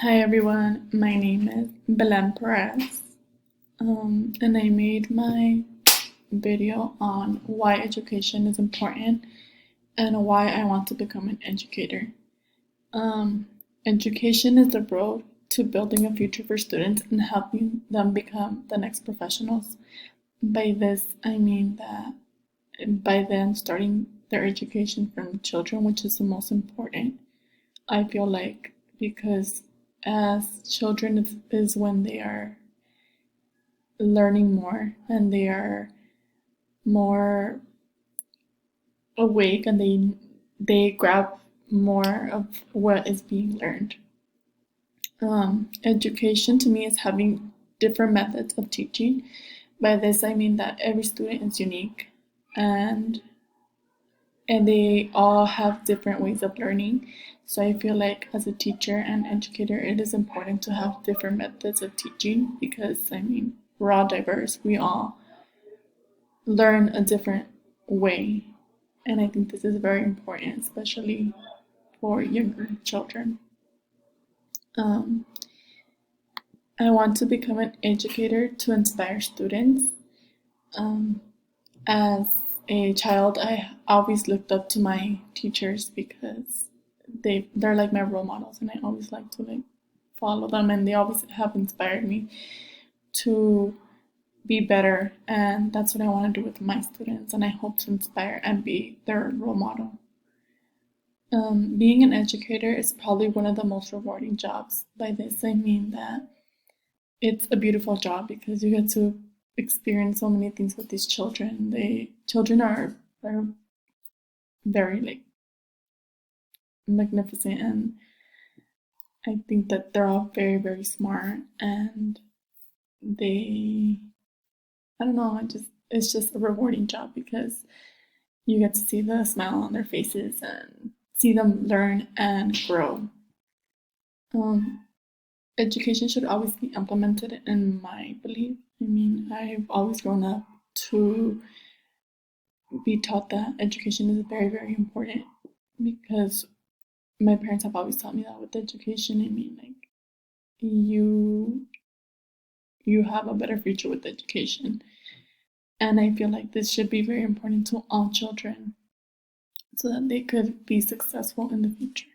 Hi everyone, my name is Belen Perez, and I made my video on why education is important and why I want to become an educator. Education is the road to building a future for students and helping them become the next professionals. By this, I mean that by then starting their education from children, which is the most important, I feel like, because as children is when they are learning more and they are more awake and they grab more of what is being learned. Education to me is having different methods of teaching. By this I mean that every student is unique and they all have different ways of learning. So I feel like as a teacher and educator, it is important to have different methods of teaching because we're all diverse. We all learn a different way. And I think this is very important, especially for younger children. I want to become an educator to inspire students. As a child, I always looked up to my teachers because they're like my role models, and I always like to follow them, and they always have inspired me to be better, and that's what I want to do with my students, and I hope to inspire and be their role model. Being an educator is probably one of the most rewarding jobs. By this I mean that it's a beautiful job because you get to experience so many things with these children. Children are very magnificent, and I think that they're all very, very smart, and I don't know, it's just a rewarding job because you get to see the smile on their faces and see them learn and grow. Education should always be implemented, in my belief. I've always grown up to be taught that education is very, very important because my parents have always taught me that with education, you have a better future with education. And I feel like this should be very important to all children so that they could be successful in the future.